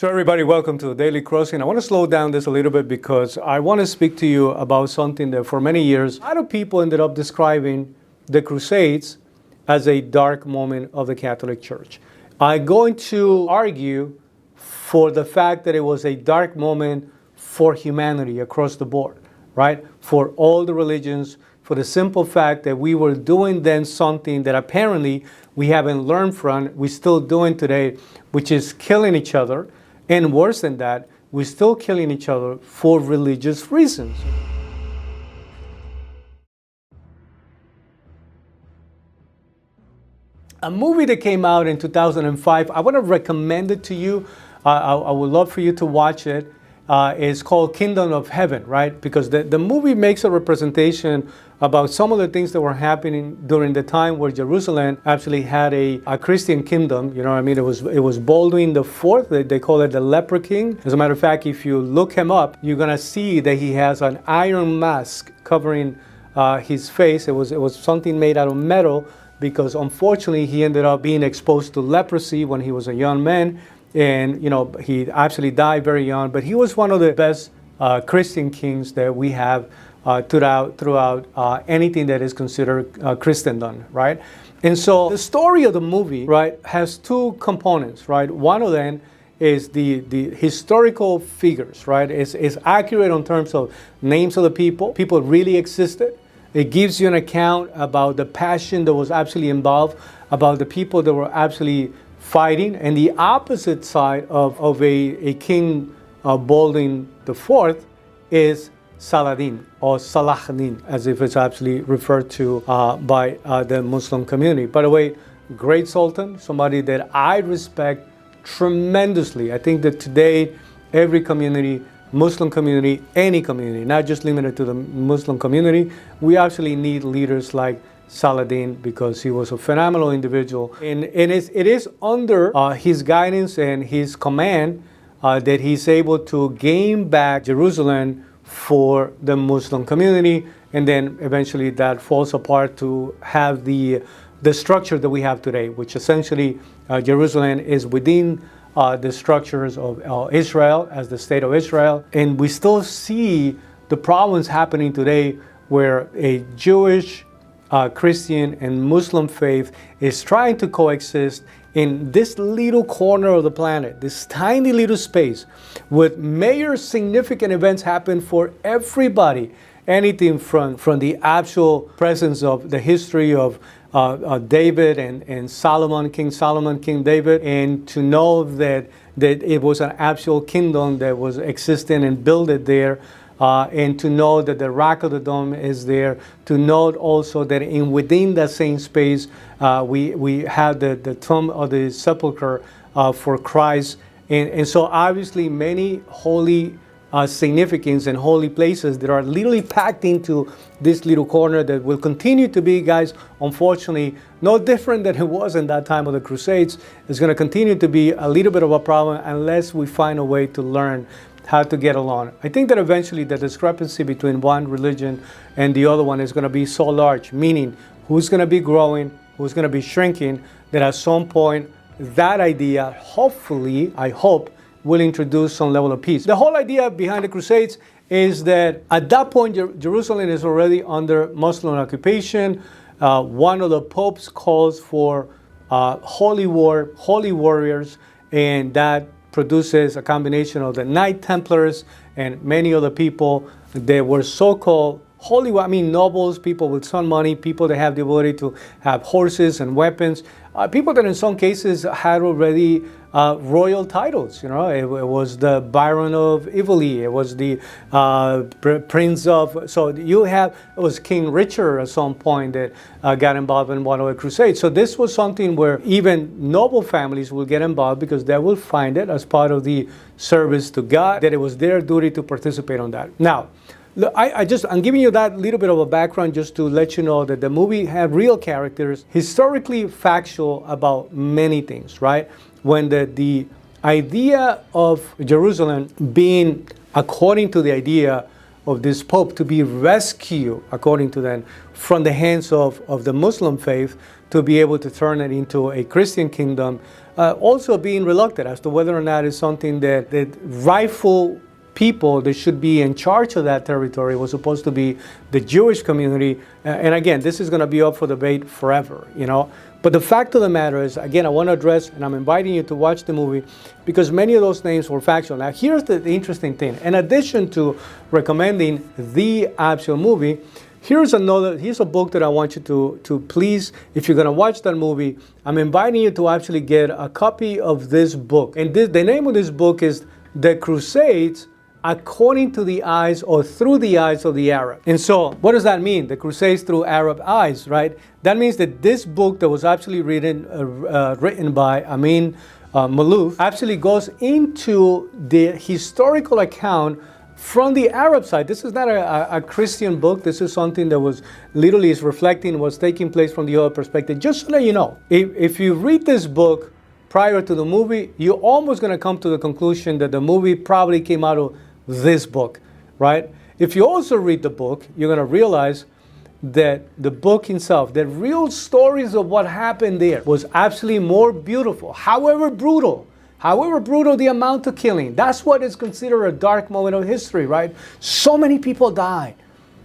So everybody, welcome to the Daily Crossing. I want to slow down this a little bit because I want to speak to you about something that for many years, a lot of people ended up describing the Crusades as a dark moment of the Catholic Church. I'm going to argue for the fact that it was a dark moment for humanity across the board, right? For all the religions, for the simple fact that we were doing then something that apparently we haven't learned from, we're still doing today, which is killing each other. And worse than that, we're still killing each other for religious reasons. A movie that came out in 2005, I want to recommend it to you. I would love for you to watch it. It's called Kingdom of Heaven, right? Because the movie makes a representation about some of the things that were happening during the time where Jerusalem actually had a Christian kingdom. You know what I mean? It was Baldwin the Fourth. They call it the Leper King. As a matter of fact, if you look him up, you're gonna see that he has an iron mask covering his face. It was something made out of metal because unfortunately he ended up being exposed to leprosy when he was a young man. And, you know, he actually died very young, but he was one of the best Christian kings that we have throughout anything that is considered Christendom, right? And so the story of the movie, right, has two components, right? One of them is the historical figures, right? It's accurate in terms of names of the people. People really existed. It gives you an account about the passion that was actually involved, about the people that were actually fighting, and the opposite side of a King Baldwin the Fourth is Saladin, or Salahuddin, as if it's actually referred to by the Muslim community. By the way, great Sultan, somebody that I respect tremendously. I think that today, every community, Muslim community, any community, not just limited to the Muslim community, we actually need leaders like Saladin, because he was a phenomenal individual. And it is under his guidance and his command that he's able to gain back Jerusalem for the Muslim community. And then eventually that falls apart to have the structure that we have today, which essentially Jerusalem is within the structures of Israel as the state of Israel. And we still see the problems happening today where a Jewish Christian and Muslim faith is trying to coexist in this little corner of the planet, this tiny little space, with major significant events happen for everybody. Anything from the actual presence of the history of David and Solomon, King David, and to know that it was an actual kingdom that was existing and built there. And to know that the Rock of the Dome is there, to note also that within that same space, we have the tomb of the sepulcher for Christ. And so obviously many holy significance and holy places that are literally packed into this little corner that will continue to be, guys, unfortunately, no different than it was in that time of the Crusades. It's going to continue to be a little bit of a problem unless we find a way to learn how to get along. I think that eventually the discrepancy between one religion and the other one is going to be so large, meaning who's going to be growing, who's going to be shrinking, that at some point that idea, hopefully, I hope, will introduce some level of peace. The whole idea behind the Crusades is that at that point, Jerusalem is already under Muslim occupation. One of the popes calls for holy warriors, and that produces a combination of the Knight Templars and many other people that were so-called holy, nobles, people with some money, people that have the ability to have horses and weapons, people that in some cases had already royal titles. You know, it was the Baron of Ivoli, it was the Prince of, so it was King Richard at some point that got involved in one of the Crusades. So this was something where even noble families will get involved because they will find it as part of the service to God, that it was their duty to participate on that. Now, I'm giving you that little bit of a background just to let you know that the movie had real characters, historically factual about many things, right? When the idea of Jerusalem being, according to the idea of this Pope, to be rescued, according to them, from the hands of the Muslim faith, to be able to turn it into a Christian kingdom, also being reluctant as to whether or not it's something that rightful people that should be in charge of that territory was supposed to be the Jewish community. And again, this is going to be up for debate forever, you know. But the fact of the matter is, again, I want to address, and I'm inviting you to watch the movie, because many of those names were factual. Now, here's the interesting thing. In addition to recommending the actual movie, here's a book that I want you to please, if you're going to watch that movie, I'm inviting you to actually get a copy of this book. And the name of this book is The Crusades, according to the eyes or through the eyes of the Arab. And so what does that mean? The Crusades through Arab eyes, right? That means that this book that was actually written by Amin Malouf actually goes into the historical account from the Arab side. This is not a Christian book. This is something that was literally is reflecting what's taking place from the other perspective. Just so that you know, if you read this book prior to the movie, you're almost going to come to the conclusion that the movie probably came out of this book, right? If you also read the book, you're going to realize that the book itself, the real stories of what happened there, was absolutely more beautiful. However brutal the amount of killing, that's what is considered a dark moment of history, right? So many people died.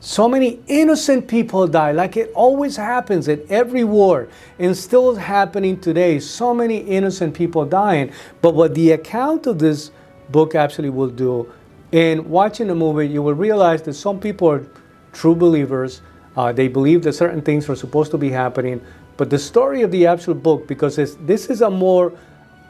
So many innocent people died, like it always happens at every war, and still happening today. So many innocent people dying. But what the account of this book actually will do, in watching the movie, you will realize that some people are true believers. They believe that certain things are supposed to be happening. But the story of the actual book, because this is a more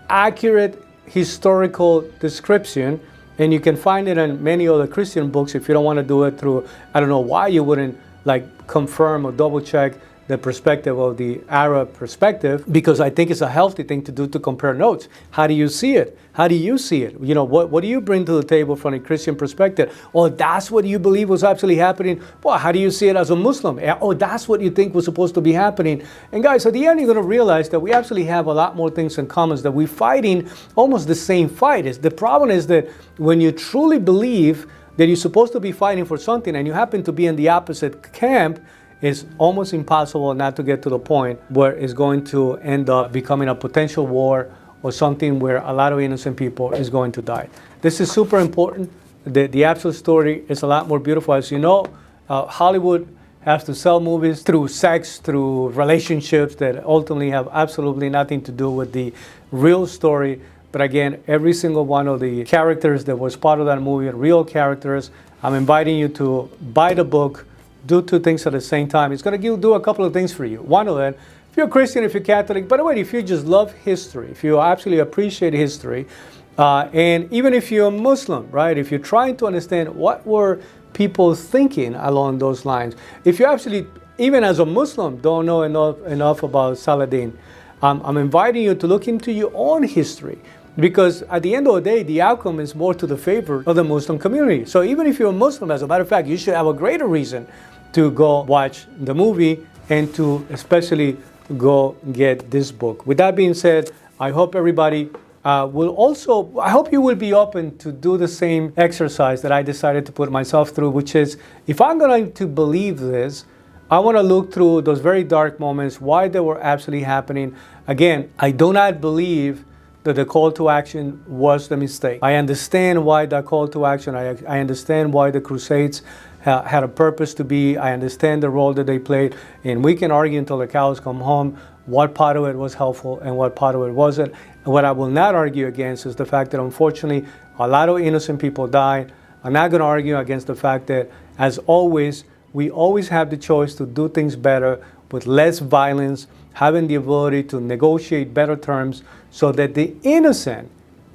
accurate historical description, and you can find it in many other Christian books. If you don't want to do it through, I don't know why you wouldn't like confirm or double check the perspective of the Arab perspective, because I think it's a healthy thing to do, to compare notes. How do you see it? How do you see it? You know, what do you bring to the table from a Christian perspective? Oh, that's what you believe was actually happening. Well, how do you see it as a Muslim? Oh, that's what you think was supposed to be happening. And guys, at the end, you're going to realize that we actually have a lot more things in common, that we're fighting almost the same fight. The problem is that when you truly believe that you're supposed to be fighting for something and you happen to be in the opposite camp, it's almost impossible not to get to the point where it's going to end up becoming a potential war or something where a lot of innocent people is going to die. This is super important. The actual story is a lot more beautiful. As you know, Hollywood has to sell movies through sex, through relationships that ultimately have absolutely nothing to do with the real story. But again, every single one of the characters that was part of that movie are real characters. I'm inviting you to buy the book, do two things at the same time. It's going to do a couple of things for you. One of them, if you're a Christian, if you're Catholic, by the way, if you just love history, if you absolutely appreciate history, and even if you're a Muslim, right, if you're trying to understand what were people thinking along those lines, if you actually, even as a Muslim, don't know enough about Saladin, I'm inviting you to look into your own history. Because at the end of the day, the outcome is more to the favor of the Muslim community. So even if you're a Muslim, as a matter of fact, you should have a greater reason to go watch the movie and to especially go get this book. With that being said, I hope everybody I hope you will be open to do the same exercise that I decided to put myself through, which is, if I'm going to believe this, I want to look through those very dark moments, why they were actually happening. Again, I do not believe that the call to action was the mistake. I understand why that call to action, I understand why the Crusades had a purpose to be. I understand the role that they played, and we can argue until the cows come home what part of it was helpful and what part of it wasn't. And what I will not argue against is the fact that unfortunately a lot of innocent people died. I'm not going to argue against the fact that, as always, we always have the choice to do things better with less violence, having the ability to negotiate better terms so that the innocent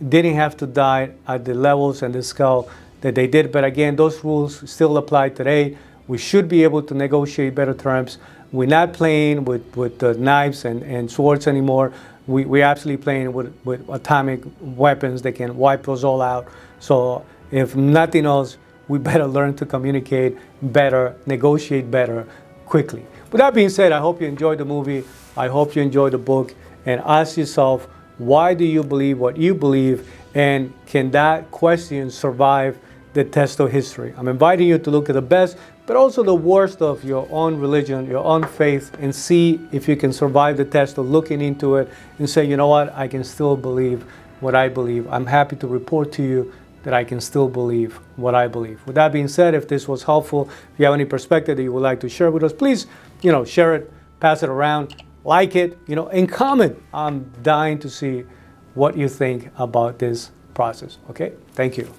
didn't have to die at the levels and the scale that they did. But again, those rules still apply today. We should be able to negotiate better terms. We're not playing with knives and swords anymore. We're absolutely playing with atomic weapons that can wipe us all out. So if nothing else, we better learn to communicate better, negotiate better, quickly. With that being said, I hope you enjoyed the movie. I hope you enjoyed the book, and ask yourself, why do you believe what you believe, and can that question survive the test of history? I'm inviting you to look at the best but also the worst of your own religion, your own faith, and see if you can survive the test of looking into it and say, you know what, I can still believe what I believe. I'm happy to report to you that I can still believe what I believe. With that being said, if this was helpful, if you have any perspective that you would like to share with us, please, share it, pass it around, like it, and comment. I'm dying to see what you think about this process. Okay? Thank you.